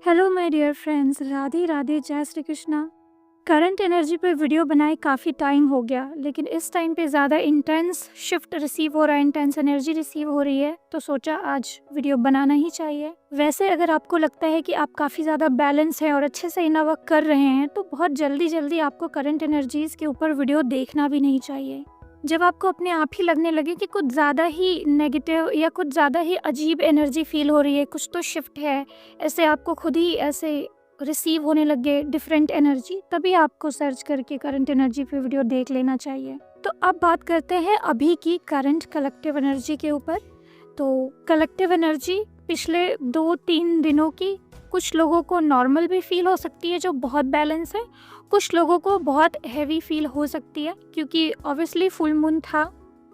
Hello my dear friends, Radhe Radhe, जय Shri Krishna. Current energy पे video बनाए काफ़ी टाइम हो गया, लेकिन इस टाइम पे ज़्यादा इंटेंस शिफ्ट रिसीव हो रहा है, इंटेंस एनर्जी रिसीव हो रही है, तो सोचा आज वीडियो बनाना ही चाहिए। वैसे अगर आपको लगता है कि आप काफ़ी ज़्यादा बैलेंस हैं और अच्छे से इनर वर्क कर रहे हैं, तो बहुत जल्दी जल्दी आपको करंट एनर्जीज़ के ऊपर वीडियो देखना भी नहीं चाहिए। जब आपको अपने आप ही लगने लगे कि कुछ ज़्यादा ही नेगेटिव या कुछ ज़्यादा ही अजीब एनर्जी फील हो रही है, कुछ तो शिफ्ट है, ऐसे आपको खुद ही ऐसे रिसीव होने लगे डिफरेंट एनर्जी, तभी आपको सर्च करके करंट एनर्जी पे वीडियो देख लेना चाहिए। तो अब बात करते हैं अभी की करंट कलेक्टिव एनर्जी के ऊपर। तो कलेक्टिव एनर्जी पिछले 2-3 दिनों की कुछ लोगों को नॉर्मल भी फील हो सकती है जो बहुत बैलेंस है, कुछ लोगों को बहुत हैवी फील हो सकती है क्योंकि ऑब्वियसली फुल मून था।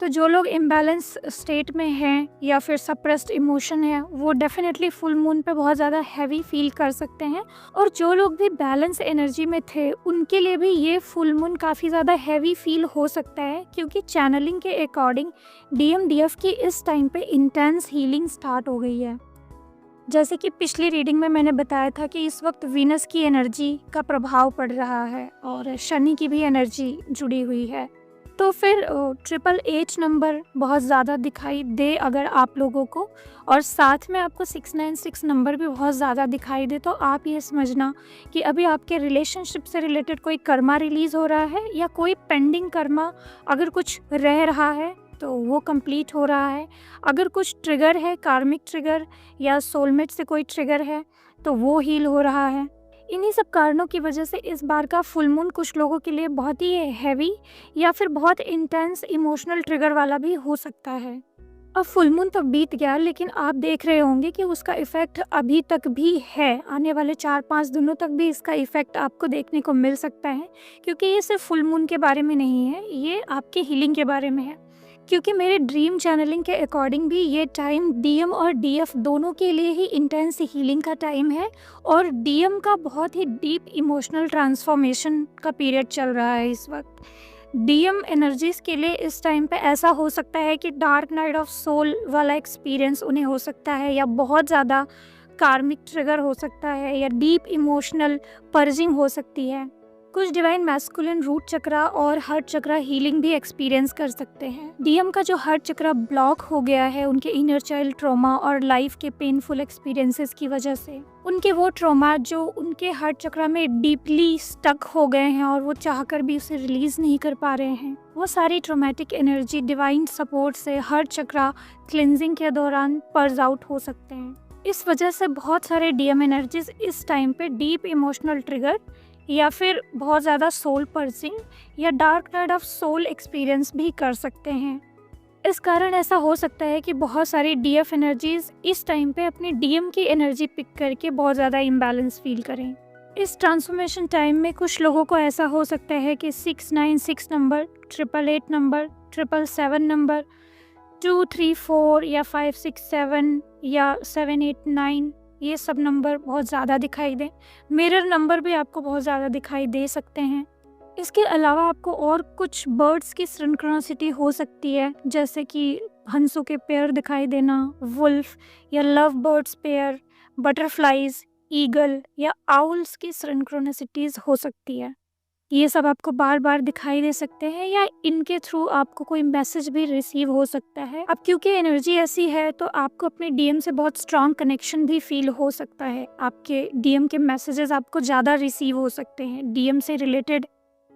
तो जो लोग इम्बैलेंस स्टेट में हैं या फिर सप्रेस्ड इमोशन है, वो डेफिनेटली फुल मून पे बहुत ज़्यादा हैवी फील कर सकते हैं। और जो लोग भी बैलेंस एनर्जी में थे, उनके लिए भी ये फुल मून काफ़ी ज़्यादा हैवी फील हो सकता है, क्योंकि चैनलिंग के अकॉर्डिंग DMDF की इस टाइम पे इंटेंस हीलिंग स्टार्ट हो गई है। जैसे कि पिछली रीडिंग में मैंने बताया था कि इस वक्त वीनस की एनर्जी का प्रभाव पड़ रहा है और शनि की भी एनर्जी जुड़ी हुई है। तो फिर 888 नंबर बहुत ज़्यादा दिखाई दे अगर आप लोगों को, और साथ में आपको 696 नंबर भी बहुत ज़्यादा दिखाई दे, तो आप ये समझना कि अभी आपके रिलेशनशिप से रिलेटेड कोई कर्मा रिलीज़ हो रहा है, या कोई पेंडिंग कर्मा अगर कुछ रह रहा है तो वो कंप्लीट हो रहा है। अगर कुछ ट्रिगर है, कार्मिक ट्रिगर या सोलमेट से कोई ट्रिगर है, तो वो हील हो रहा है। इन्हीं सब कारणों की वजह से इस बार का फुल मून कुछ लोगों के लिए बहुत ही हैवी या फिर बहुत इंटेंस इमोशनल ट्रिगर वाला भी हो सकता है। अब फुल मून तो बीत गया, लेकिन आप देख रहे होंगे कि उसका इफ़ेक्ट अभी तक भी है। आने वाले 4-5 दिनों तक भी इसका इफ़ेक्ट आपको देखने को मिल सकता है, क्योंकि ये सिर्फ फुल मून के बारे में नहीं है, ये आपके हीलिंग के बारे में है। क्योंकि मेरे ड्रीम चैनलिंग के अकॉर्डिंग भी ये टाइम DM और DF दोनों के लिए ही इंटेंस हीलिंग का टाइम है, और DM का बहुत ही डीप इमोशनल ट्रांसफॉर्मेशन का पीरियड चल रहा है इस वक्त। DM एनर्जीज के लिए इस टाइम पे ऐसा हो सकता है कि डार्क नाइट ऑफ सोल वाला एक्सपीरियंस उन्हें हो सकता है, या बहुत ज़्यादा कार्मिक ट्रिगर हो सकता है, या डीप इमोशनल पर्जिंग हो सकती है। कुछ डिवाइन मैस्कुलिन रूट चक्रा और हार्ट चक्रा हीलिंग भी एक्सपीरियंस कर सकते हैं। DM का जो हार्ट चक्रा ब्लॉक हो गया है उनके इनर चाइल्ड ट्रॉमा और लाइफ के पेनफुल एक्सपीरियंसेस की वजह से, उनके वो ट्रॉमा जो उनके हार्ट चक्रा में डीपली स्टक हो गए हैं और वो चाहकर भी उसे रिलीज नहीं कर पा रहे हैं, वो सारी ट्रॉमेटिक एनर्जी डिवाइन सपोर्ट से हार्ट चक्रा क्लिनजिंग के दौरान पर्ज आउट हो सकते हैं। इस वजह से बहुत सारे DM एनर्जीज इस टाइम पे डीप इमोशनल ट्रिगर या फिर बहुत ज़्यादा सोल पर्सिंग या dark night of soul experience भी कर सकते हैं। इस कारण ऐसा हो सकता है कि बहुत सारी DF एनर्जीज इस टाइम पे अपनी DM की एनर्जी पिक करके बहुत ज़्यादा इम्बैलेंस फील करें। इस ट्रांसफॉर्मेशन टाइम में कुछ लोगों को ऐसा हो सकता है कि 696 नंबर, 888 नंबर, 777 नंबर, 234 या 567 या 789, ये सब नंबर बहुत ज़्यादा दिखाई दें। मिरर नंबर भी आपको बहुत ज़्यादा दिखाई दे सकते हैं। इसके अलावा आपको और कुछ बर्ड्स की सिंक्रोनिसिटी हो सकती है, जैसे कि हंसों के पेयर दिखाई देना, वुल्फ या love birds pair, butterflies, eagle या आउल्स की सिंक्रोनिसिटीज़ हो सकती है। ये सब आपको बार बार दिखाई दे सकते हैं, या इनके थ्रू आपको कोई मैसेज भी रिसीव हो सकता है। अब क्योंकि एनर्जी ऐसी है, तो आपको अपने DM से बहुत स्ट्रांग कनेक्शन भी फील हो सकता है। आपके DM के मैसेजेस आपको ज़्यादा रिसीव हो सकते हैं। DM से रिलेटेड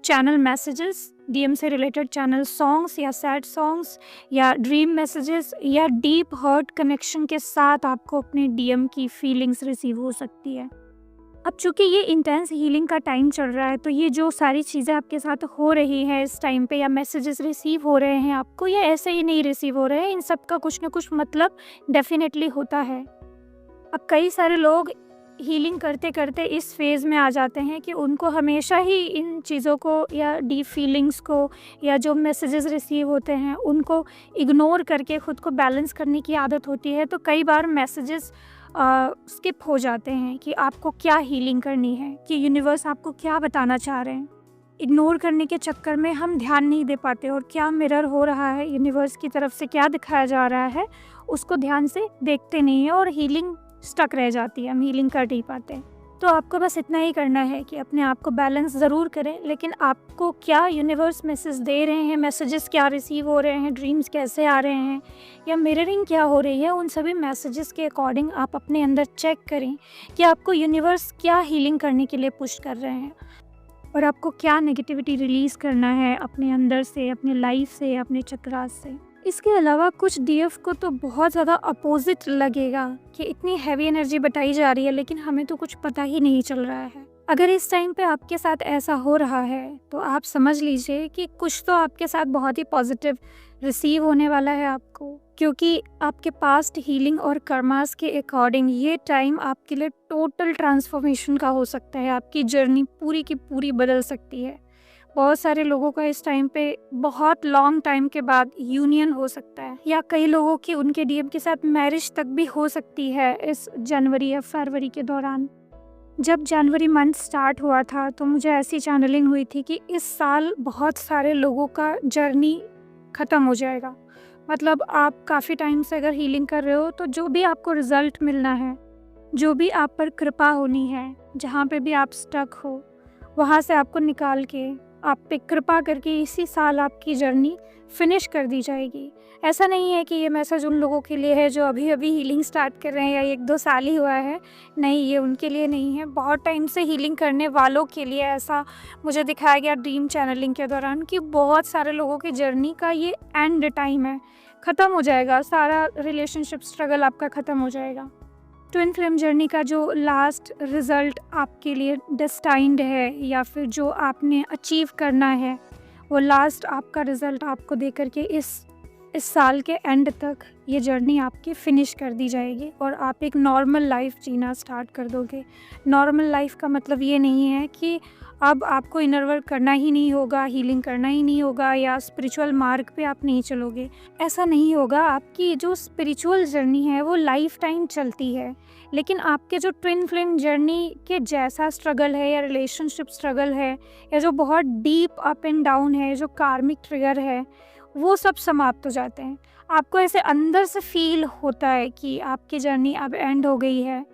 चैनल मैसेजेस, DM से रिलेटेड चैनल सॉन्ग्स या सैड सॉन्ग्स या ड्रीम मैसेजेस या डीप हर्ट कनेक्शन के साथ आपको अपने DM की फीलिंग्स रिसीव हो सकती है। अब चूंकि ये इंटेंस हीलिंग का टाइम चल रहा है, तो ये जो सारी चीज़ें आपके साथ हो रही हैं इस टाइम पे, या मैसेजेस रिसीव हो रहे हैं आपको, ये ऐसे ही नहीं रिसीव हो रहे हैं, इन सब का कुछ ना कुछ मतलब डेफिनेटली होता है। अब कई सारे लोग हीलिंग करते करते इस फेज़ में आ जाते हैं कि उनको हमेशा ही इन चीज़ों को या डीप फीलिंग्स को या जो मैसेजेस रिसीव होते हैं उनको इग्नोर करके खुद को बैलेंस करने की आदत होती है। तो कई बार मैसेजेस स्किप हो जाते हैं कि आपको क्या हीलिंग करनी है, कि यूनिवर्स आपको क्या बताना चाह रहे हैं। इग्नोर करने के चक्कर में हम ध्यान नहीं दे पाते, और क्या मिरर हो रहा है, यूनिवर्स की तरफ से क्या दिखाया जा रहा है, उसको ध्यान से देखते नहीं है, और हीलिंग स्टक रह जाती है, हम हीलिंग कर नहीं पाते। तो आपको बस इतना ही करना है कि अपने आप को बैलेंस ज़रूर करें, लेकिन आपको क्या यूनिवर्स मैसेज दे रहे हैं, मैसेजेस क्या रिसीव हो रहे हैं, ड्रीम्स कैसे आ रहे हैं या मिररिंग क्या हो रही है, उन सभी मैसेजेस के अकॉर्डिंग आप अपने अंदर चेक करें कि आपको यूनिवर्स क्या हीलिंग करने के लिए पुश कर रहे हैं और आपको क्या नेगेटिविटी रिलीज़ करना है अपने अंदर से, अपनी लाइफ से, अपने चक्रास से। इसके अलावा कुछ डीएफ को तो बहुत ज़्यादा अपोजिट लगेगा कि इतनी हैवी एनर्जी बताई जा रही है लेकिन हमें तो कुछ पता ही नहीं चल रहा है। अगर इस टाइम पे आपके साथ ऐसा हो रहा है तो आप समझ लीजिए कि कुछ तो आपके साथ बहुत ही पॉजिटिव रिसीव होने वाला है आपको, क्योंकि आपके पास्ट हीलिंग और कर्मास के अकॉर्डिंग ये टाइम आपके लिए टोटल ट्रांसफॉर्मेशन का हो सकता है। आपकी जर्नी पूरी की पूरी बदल सकती है। बहुत सारे लोगों का इस टाइम पे बहुत लॉन्ग टाइम के बाद यूनियन हो सकता है या कई लोगों की उनके डीएम के साथ मैरिज तक भी हो सकती है इस जनवरी या फरवरी के दौरान। जब जनवरी मंथ स्टार्ट हुआ था तो मुझे ऐसी चैनलिंग हुई थी कि इस साल बहुत सारे लोगों का जर्नी ख़त्म हो जाएगा। मतलब आप काफ़ी टाइम से अगर हीलिंग कर रहे हो तो जो भी आपको रिज़ल्ट मिलना है, जो भी आप पर कृपा होनी है, जहाँ पे भी आप स्टक हो, वहाँ से आपको निकाल के आप पे कृपा करके इसी साल आपकी जर्नी फिनिश कर दी जाएगी। ऐसा नहीं है कि ये मैसेज उन लोगों के लिए है जो अभी अभी हीलिंग स्टार्ट कर रहे हैं या 1-2 साल ही हुआ है। नहीं, ये उनके लिए नहीं है। बहुत टाइम से हीलिंग करने वालों के लिए ऐसा मुझे दिखाया गया ड्रीम चैनलिंग के दौरान कि बहुत सारे लोगों की जर्नी का ये एंड टाइम है, ख़त्म हो जाएगा। सारा रिलेशनशिप स्ट्रगल आपका ख़त्म हो जाएगा। ट्विन फ्लेम जर्नी का जो लास्ट रिज़ल्ट आपके लिए डेस्टाइंड है या फिर जो आपने अचीव करना है, वो लास्ट आपका रिज़ल्ट आपको दे कर के इस साल के एंड तक ये जर्नी आपकी फ़िनिश कर दी जाएगी और आप एक नॉर्मल लाइफ जीना स्टार्ट कर दोगे। नॉर्मल लाइफ का मतलब ये नहीं है कि अब आपको इनर वर्क करना ही नहीं होगा, हीलिंग करना ही नहीं होगा या स्पिरिचुअल मार्ग पे आप नहीं चलोगे। ऐसा नहीं होगा। आपकी जो स्पिरिचुअल जर्नी है वो लाइफ टाइम चलती है, लेकिन आपके जो ट्विन फ्लेम जर्नी के जैसा स्ट्रगल है या रिलेशनशिप स्ट्रगल है या जो बहुत डीप अप एंड डाउन है, जो कार्मिक ट्रिगर है, वो सब समाप्त हो जाते हैं। आपको ऐसे अंदर से फील होता है कि आपकी जर्नी अब एंड हो गई है।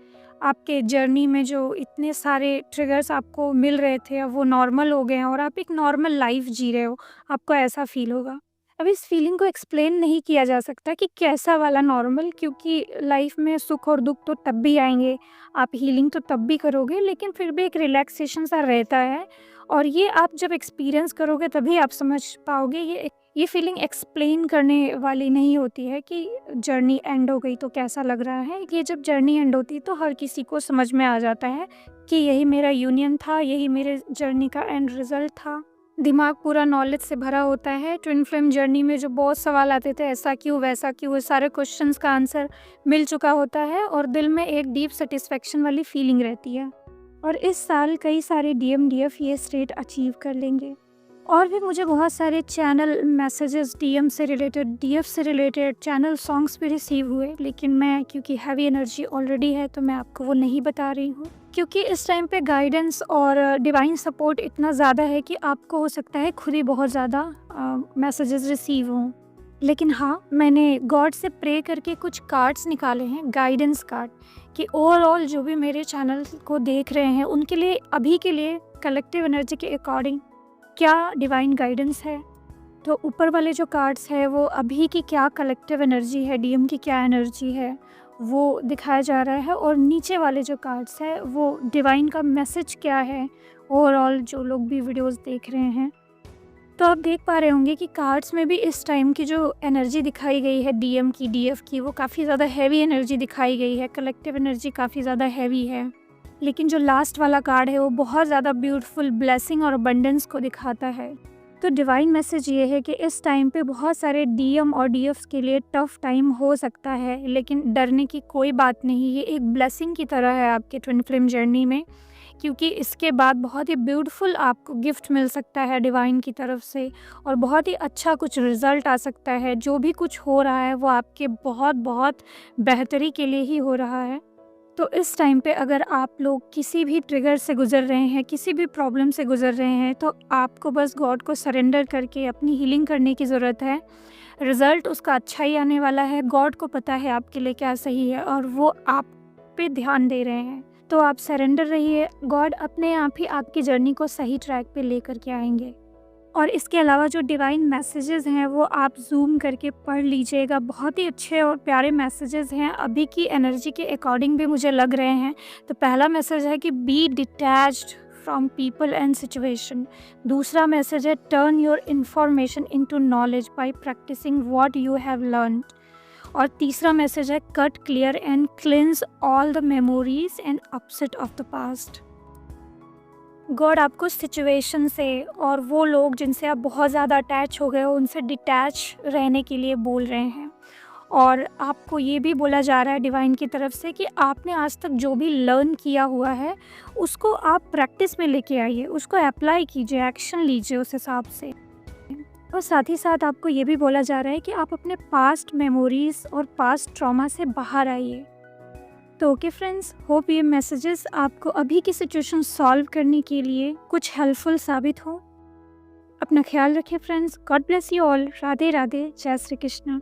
आपके जर्नी में जो इतने सारे ट्रिगर्स आपको मिल रहे थे अब वो नॉर्मल हो गए हैं और आप एक नॉर्मल लाइफ जी रहे हो। आपको ऐसा फील होगा। अब इस फीलिंग को एक्सप्लेन नहीं किया जा सकता कि कैसा वाला नॉर्मल, क्योंकि लाइफ में सुख और दुख तो तब भी आएंगे, आप हीलिंग तो तब भी करोगे, लेकिन फिर भी एक रिलैक्सेशन सा रहता है और ये आप जब एक्सपीरियंस करोगे तभी आप समझ पाओगे। ये फीलिंग एक्सप्लेन करने वाली नहीं होती है कि जर्नी एंड हो गई तो कैसा लग रहा है। ये जब जर्नी एंड होती तो हर किसी को समझ में आ जाता है कि यही मेरा यूनियन था, यही मेरे जर्नी का एंड रिजल्ट था। दिमाग पूरा नॉलेज से भरा होता है। ट्विन फ्लेम जर्नी में जो बहुत सवाल आते थे, ऐसा क्यों, वैसा क्यों, वो सारे क्वेश्चंस का आंसर मिल चुका होता है और दिल में एक डीप सेटिस्फेक्शन वाली फीलिंग रहती है। और इस साल कई सारे डीएफ ये स्टेट अचीव कर लेंगे। और भी मुझे बहुत सारे चैनल मैसेजेस डीएम से रिलेटेड, डीएफ से रिलेटेड चैनल सॉन्ग्स भी रिसीव हुए, लेकिन मैं क्योंकि हैवी एनर्जी ऑलरेडी है तो मैं आपको वो नहीं बता रही हूँ, क्योंकि इस टाइम पे गाइडेंस और डिवाइन सपोर्ट इतना ज़्यादा है कि आपको हो सकता है खुद ही बहुत ज़्यादा मैसेजेस रिसीव हों। लेकिन हाँ, मैंने गॉड से प्रे करके कुछ कार्ड्स निकाले हैं, गाइडेंस कार्ड, कि ओवरऑल जो भी मेरे चैनल को देख रहे हैं उनके लिए अभी के लिए कलेक्टिव एनर्जी के अकॉर्डिंग क्या डिवाइन गाइडेंस है। तो ऊपर वाले जो कार्ड्स है वो अभी की क्या कलेक्टिव एनर्जी है, डीएम की क्या एनर्जी है, वो दिखाया जा रहा है। और नीचे वाले जो कार्ड्स है वो डिवाइन का मैसेज क्या है ओवरऑल, जो लोग भी वीडियोस देख रहे हैं। तो आप देख पा रहे होंगे कि कार्ड्स में भी इस टाइम की जो एनर्जी दिखाई गई है डीएम की, डीएफ की, वो काफ़ी ज़्यादा हैवी एनर्जी दिखाई गई है। कलेक्टिव एनर्जी काफ़ी ज़्यादा हैवी है। लेकिन जो लास्ट वाला कार्ड है वो बहुत ज़्यादा ब्यूटीफुल ब्लेसिंग और अबंडेंस को दिखाता है। तो डिवाइन मैसेज ये है कि इस टाइम पे बहुत सारे डीएम और डीएफ्स के लिए टफ टाइम हो सकता है, लेकिन डरने की कोई बात नहीं। ये एक ब्लेसिंग की तरह है आपके ट्विन फ्लेम जर्नी में, क्योंकि इसके बाद बहुत ही ब्यूटीफुल आपको गिफ्ट मिल सकता है डिवाइन की तरफ से और बहुत ही अच्छा कुछ रिज़ल्ट आ सकता है। जो भी कुछ हो रहा है वो आपके बहुत बहुत बेहतरी के लिए ही हो रहा है। तो इस टाइम पे अगर आप लोग किसी भी ट्रिगर से गुज़र रहे हैं, किसी भी प्रॉब्लम से गुज़र रहे हैं, तो आपको बस गॉड को सरेंडर करके अपनी हीलिंग करने की ज़रूरत है। रिज़ल्ट उसका अच्छा ही आने वाला है। गॉड को पता है आपके लिए क्या सही है और वो पे ध्यान दे रहे हैं। तो आप सरेंडर रहिए, गॉड अपने आप ही आपकी जर्नी को सही ट्रैक पे लेकर के आएंगे। और इसके अलावा जो डिवाइन मैसेजेस हैं वो आप जूम करके पढ़ लीजिएगा, बहुत ही अच्छे और प्यारे मैसेजेस हैं, अभी की एनर्जी के अकॉर्डिंग भी मुझे लग रहे हैं। तो पहला मैसेज है कि be detached from people and situation. दूसरा मैसेज है turn your information into knowledge by practising what you have learned. और तीसरा मैसेज है cut clear and cleanse all the memories and upset of the past. God आपको situation से और वो लोग जिनसे आप बहुत ज़्यादा अटैच हो गए हो उनसे डिटैच रहने के लिए बोल रहे हैं। और आपको ये भी बोला जा रहा है डिवाइन की तरफ से कि आपने आज तक जो भी लर्न किया हुआ है उसको आप प्रैक्टिस में लेके आइए, उसको अप्लाई कीजिए, एक्शन लीजिए उस हिसाब से। और साथ ही साथ आपको ये भी बोला जा रहा है कि आप अपने पास्ट मेमोरीज़ और पास्ट ट्रॉमा से बाहर आइए। तो ओके फ्रेंड्स, होप ये मैसेजेस आपको अभी की सिचुएशन सॉल्व करने के लिए कुछ हेल्पफुल साबित हो। अपना ख्याल रखें friends. God bless you all. Radhe Radhe. जय श्री कृष्ण।